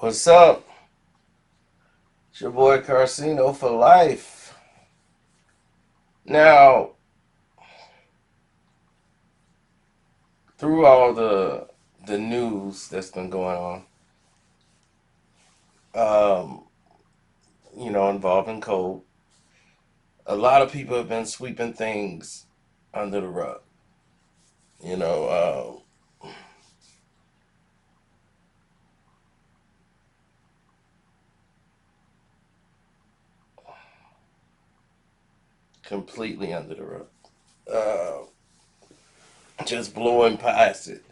What's up? It's your boy Carcino for life. Now, through all the news that's been going on, involving Cole, a lot of people have been sweeping things under the rug. You know, completely under the rug. Uh, just blowing past it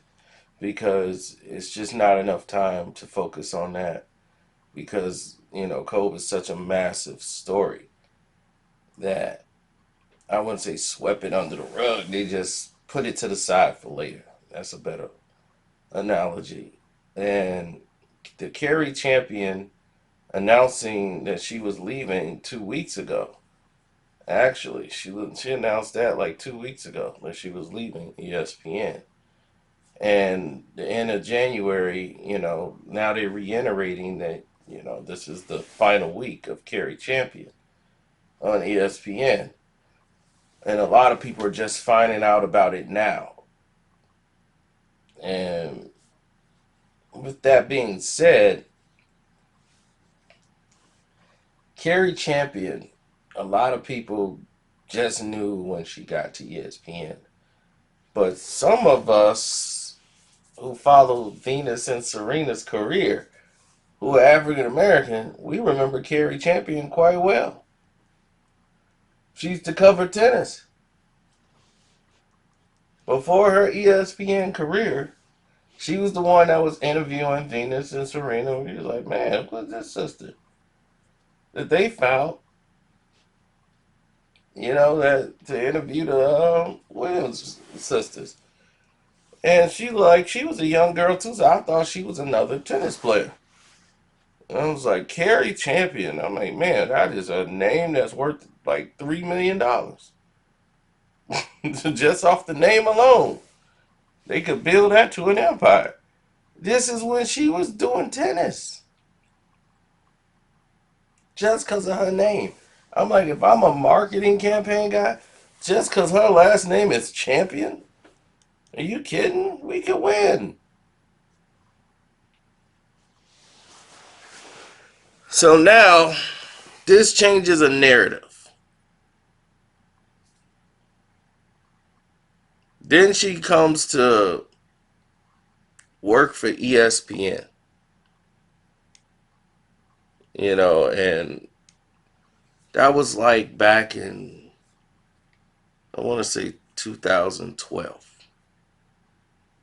because it's just not enough time to focus on that because Cole is such a massive story that I wouldn't say swept it under the rug. They just put it to the side for later. That's a better analogy. And the Cari Champion announcing that she was leaving 2 weeks ago. Actually, she announced that like 2 weeks ago that she was leaving ESPN. And the end of January, now they're reiterating that, this is the final week of Cari Champion on ESPN. And a lot of people are just finding out about it now. And with that being said, Cari Champion, a lot of people just knew when she got to ESPN. But some of us who followed Venus and Serena's career, who are African American, we remember Cari Champion quite well. She used to cover tennis. Before her ESPN career, she was the one that was interviewing Venus and Serena. He was like, man, what's this sister that they found? That to interview the Williams sisters. And she was a young girl too, so I thought she was another tennis player. And I was like, Cari Champion. I'm like, man, that is a name that's worth like $3 million. Just off the name alone. They could build that to an empire. This is when she was doing tennis. Just because of her name. I'm like, if I'm a marketing campaign guy, just because her last name is Champion? Are you kidding? We could win. So now, this changes a narrative. Then she comes to work for ESPN, and that was like back in, I want to say 2012.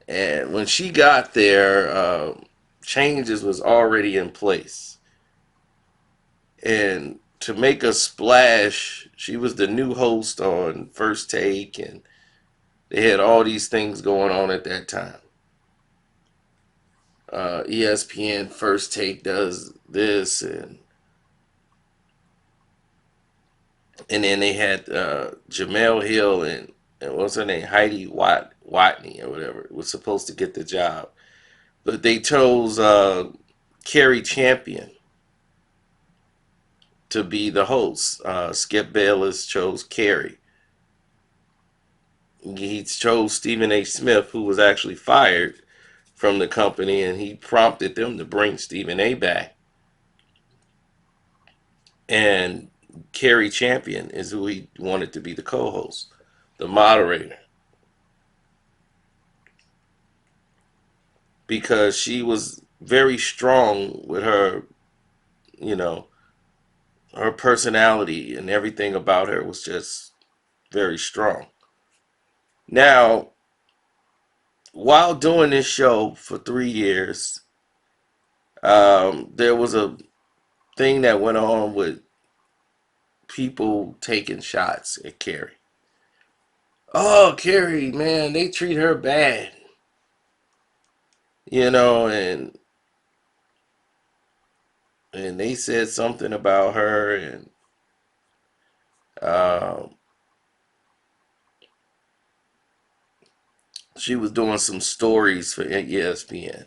And when she got there, changes was already in place. And to make a splash, she was the new host on First Take, and they had all these things going on at that time. ESPN First Take does this, and then they had Jamel Hill and what's her name, Heidi Watney or whatever was supposed to get the job, but they chose Cari Champion to be the host. Skip Bayless chose Cari. He chose Stephen A. Smith, who was actually fired from the company, and he prompted them to bring Stephen A. back. And Cari Champion is who he wanted to be the co-host, the moderator, because she was very strong with her, you know, her personality and everything about her was just very strong. Now, while doing this show for 3 years, there was a thing that went on with people taking shots at Cari. Oh, Cari, man, they treat her bad, and they said something about her, and um, she was doing some stories for ESPN,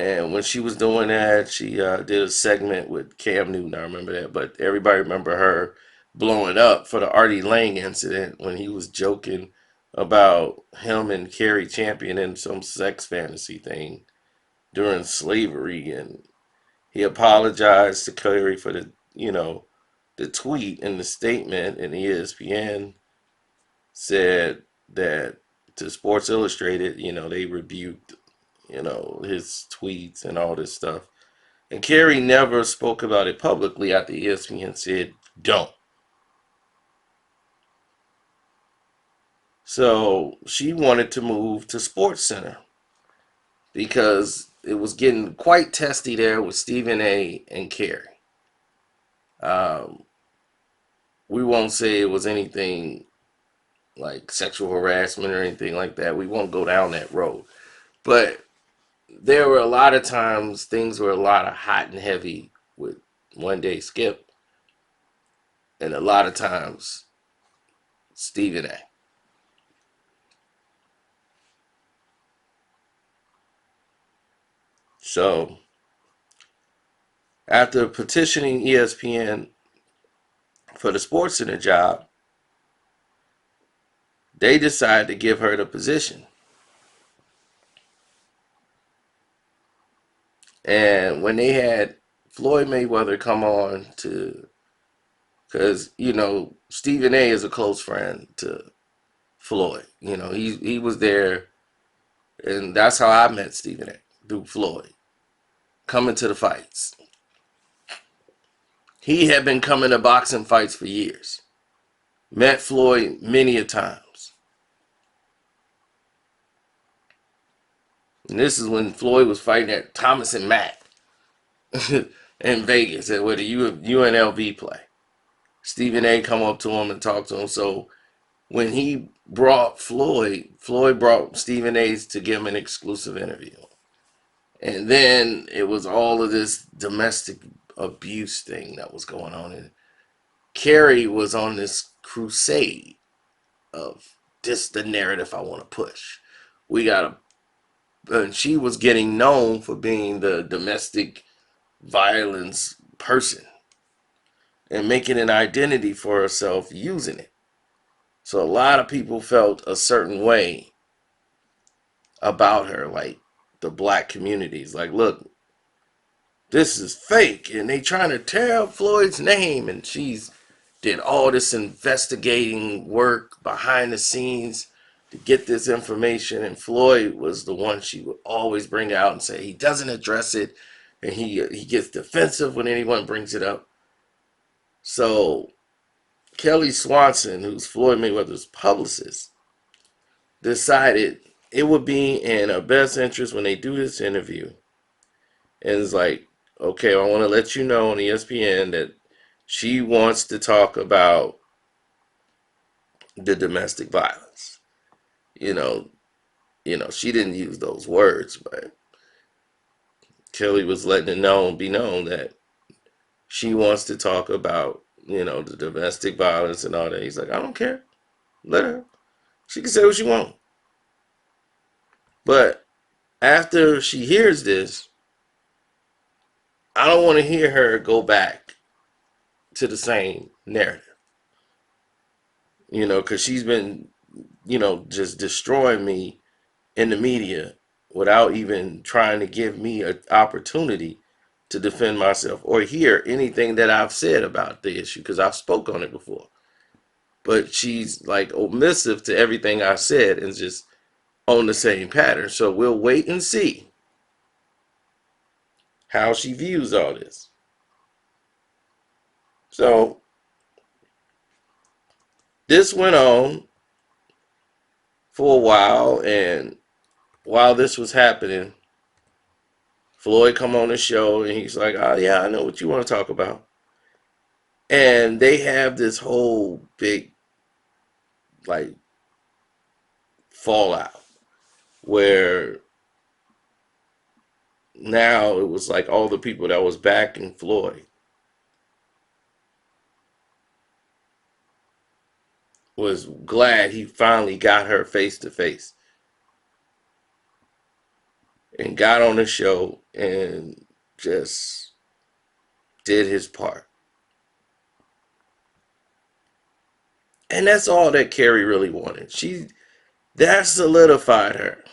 And when she was doing that, she did a segment with Cam Newton. I remember that, but everybody remember her blowing up for the Artie Lang incident when he was joking about him and Cari Champion in some sex fantasy thing during slavery, and he apologized to Cari for the tweet and the statement, and ESPN said that to Sports Illustrated, they rebuked, his tweets and all this stuff. And Cari never spoke about it publicly after ESPN said, don't. So she wanted to move to SportsCenter because it was getting quite testy there with Stephen A. and Cari. Um, we won't say it was anything like sexual harassment or anything like that. We won't go down that road. But there were a lot of times things were a lot of hot and heavy with One Day Skip, and a lot of times Stephen A. So after petitioning ESPN for the SportsCenter job, they decided to give her the position. And when they had Floyd Mayweather come on to, because Stephen A. is a close friend to Floyd. He was there, and that's how I met Stephen A. through Floyd coming to the fights. He had been coming to boxing fights for years. Met Floyd many a times. And this is when Floyd was fighting at Thomas and Mack in Vegas at where the UNLV play. Stephen A. come up to him and talk to him. So when he brought Floyd brought Stephen A. to give him an exclusive interview. And then it was all of this domestic abuse thing that was going on. And Cari was on this crusade of this the narrative I want to push. We got and she was getting known for being the domestic violence person and making an identity for herself using it. So a lot of people felt a certain way about her, like the black communities. Like, look, this is fake, and they trying to tear up Floyd's name, and she's did all this investigating work behind the scenes to get this information, and Floyd was the one she would always bring out and say he doesn't address it, and he gets defensive when anyone brings it up. So Kelly Swanson, who's Floyd Mayweather's publicist, decided it would be in her best interest when they do this interview. And it's like, okay, I want to let you know on ESPN that she wants to talk about the domestic violence. You know, she didn't use those words, but Kelly was letting it be known that she wants to talk about, the domestic violence and all that. He's like, I don't care. Let her. She can say what she wants. But after she hears this, I don't want to hear her go back to the same narrative. Because she's been, just destroying me in the media without even trying to give me an opportunity to defend myself or hear anything that I've said about the issue, because I've spoke on it before. But she's like omissive to everything I said and just on the same pattern. So we'll wait and see how she views all this. So this went on for a while, and while this was happening, Floyd come on the show and he's like, oh yeah, I know what you want to talk about. And they have this whole big like fallout where now it was like all the people that was backing Floyd was glad he finally got her face to face and got on the show and just did his part. And that's all that Cari really wanted. That solidified her.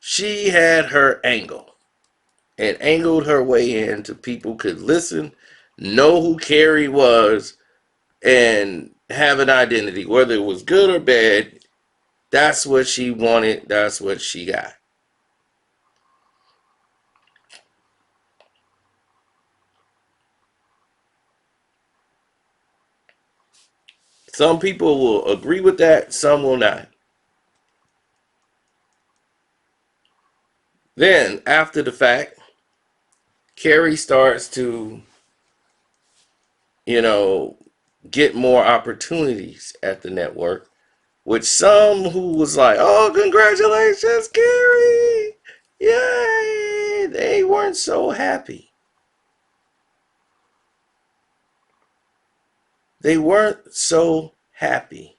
She had her angle and angled her way in to people could listen, know who Cari was, and have an identity, whether it was good or bad. That's what she wanted. That's what she got. Some people will agree with that, some will not. Then, after the fact, Cari starts to, you know, get more opportunities at the network, which some who was like, oh, congratulations, Cari! Yay! They weren't so happy. They weren't so happy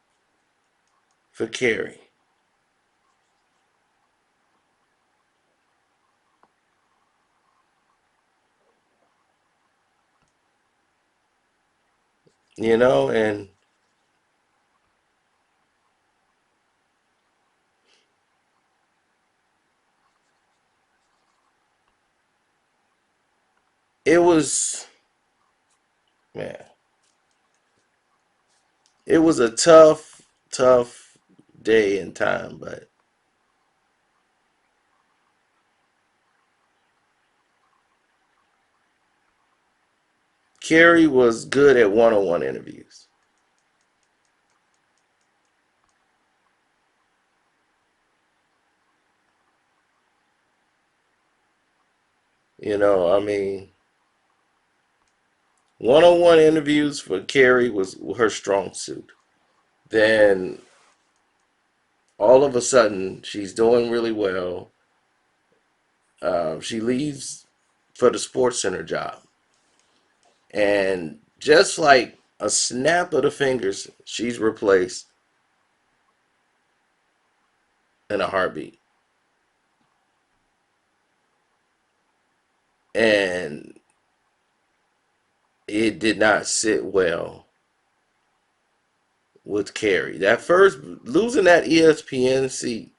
for Cari. And it was, man, it was a tough, tough day and time, but Cari was good at one-on-one interviews. I mean, one-on-one interviews for Cari was her strong suit. Then all of a sudden, she's doing really well. She leaves for the SportsCenter job, and just like a snap of the fingers, she's replaced in a heartbeat. And it did not sit well with Cari. That first losing that ESPN seat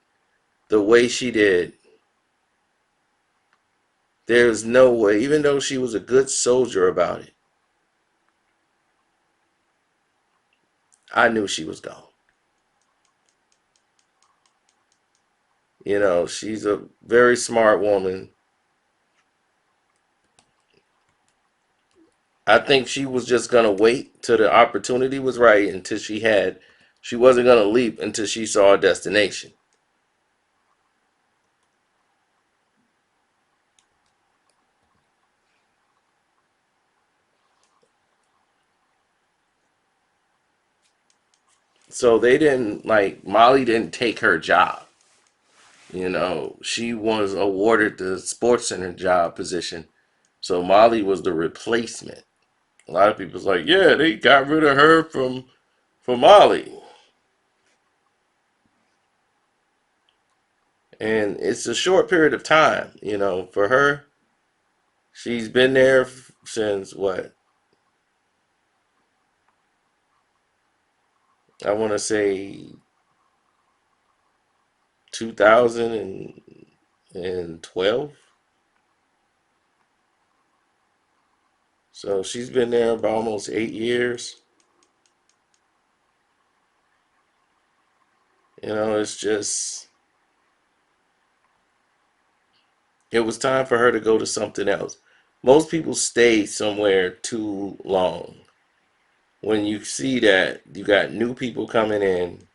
the way she did, there's no way, even though she was a good soldier about it, I knew she was gone. She's a very smart woman. I think she was just gonna wait till the opportunity was right until she wasn't gonna leap until she saw a destination. So they didn't like Molly didn't take her job. She was awarded the Sports Center job position. So Molly was the replacement. A lot of people's like, yeah, they got rid of her for Molly. And it's a short period of time, for her. She's been there since what? I want to say 2012. So she's been there about almost 8 years. It's just, it was time for her to go to something else. Most people stay somewhere too long. When you see that you got new people coming in,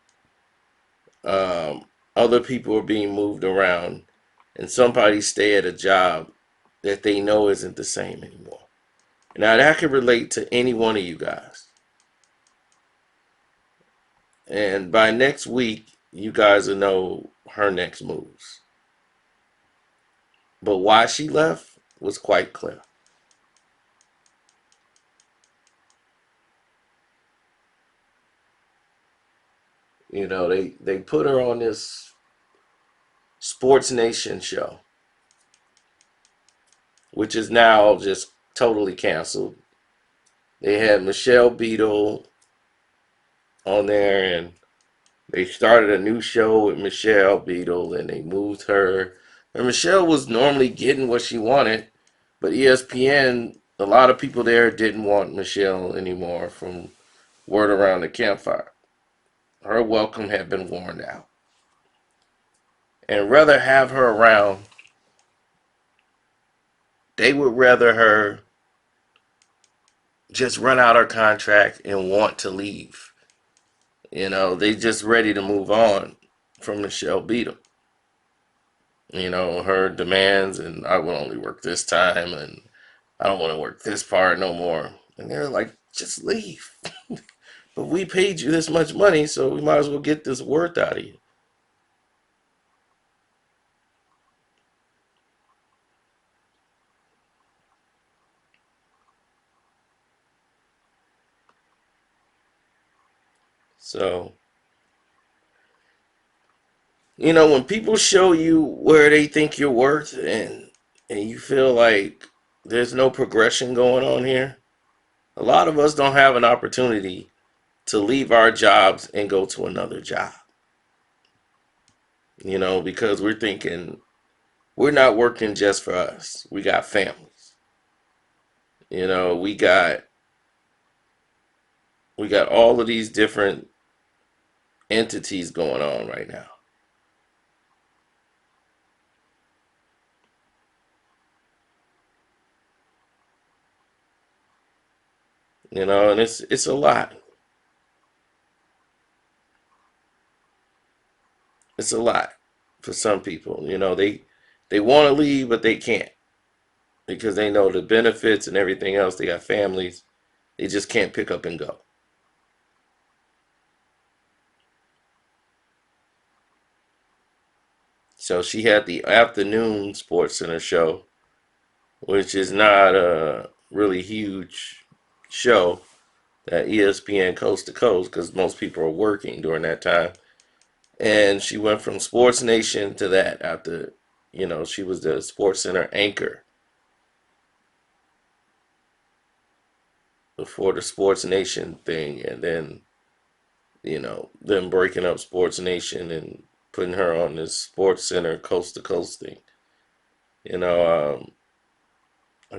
um, other people are being moved around, and somebody stay at a job that they know isn't the same anymore. Now that could relate to any one of you guys. And by next week, you guys will know her next moves. But why she left was quite clear. They put her on this Sports Nation show. which is now just totally canceled. They had Michelle Beadle on there, and they started a new show with Michelle Beadle, and they moved her. And Michelle was normally getting what she wanted, but ESPN, a lot of people there didn't want Michelle anymore from word around the campfire. Her welcome had been worn out. And rather have her around, they would rather her just run out her contract and want to leave. They just ready to move on from Michelle Beadle. Her demands, and I will only work this time, and I don't want to work this part no more. And they're like, just leave. But we paid you this much money, so we might as well get this worth out of you. So, when people show you where they think you're worth, and you feel like there's no progression going on here, a lot of us don't have an opportunity to leave our jobs and go to another job. Because we're thinking we're not working just for us. We got families. We got all of these different entities going on right now. And it's a lot. It's a lot for some people. They want to leave, but they can't because they know the benefits and everything else. They got families. They just can't pick up and go. So she had the afternoon SportsCenter show, which is not a really huge show that ESPN coast to coast because most people are working during that time. And she went from Sports Nation to that after, she was the SportsCenter anchor before the Sports Nation thing, and then, them breaking up Sports Nation and putting her on this SportsCenter coast to coast thing. Her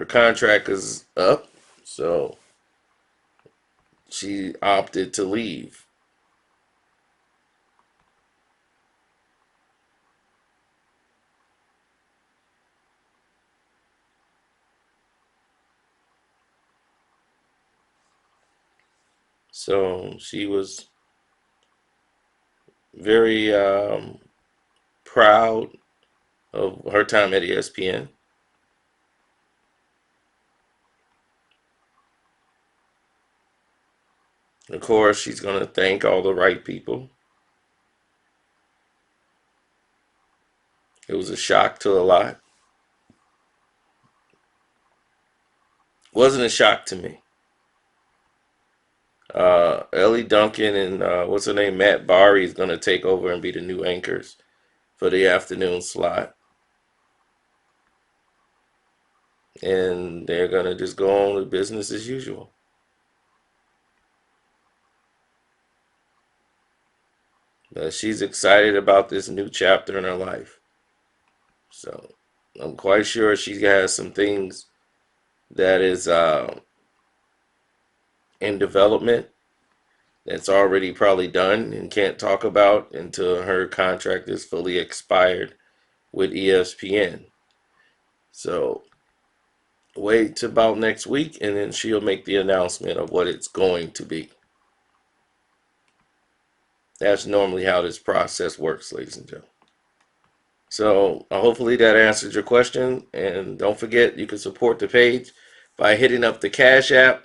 contract is up, so she opted to leave. So she was very proud of her time at ESPN. Of course, she's going to thank all the right people. It was a shock to a lot. Wasn't a shock to me. Ellie Duncan and what's her name, Matt Barry is going to take over and be the new anchors for the afternoon slot, and they're going to just go on with business as usual. She's excited about this new chapter in her life, so I'm quite sure she has some things that is in development that's already probably done and can't talk about until her contract is fully expired with ESPN. So wait till about next week, and then she'll make the announcement of what it's going to be. That's normally how this process works, ladies and gentlemen. So hopefully that answered your question. And don't forget, you can support the page by hitting up the Cash App.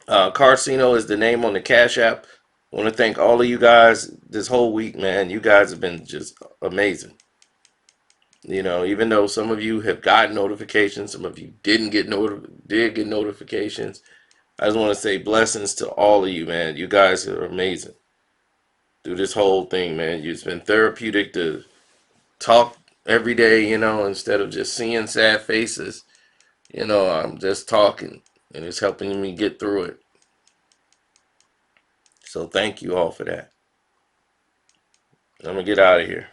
Carcino is the name on the Cash App. I want to thank all of you guys this whole week, man. You guys have been just amazing. Even though some of you have gotten notifications, some of you did get notifications. I just want to say blessings to all of you, man. You guys are amazing through this whole thing, man. It's been therapeutic to talk every day, instead of just seeing sad faces. I'm just talking, and it's helping me get through it. So thank you all for that. I'm gonna get out of here.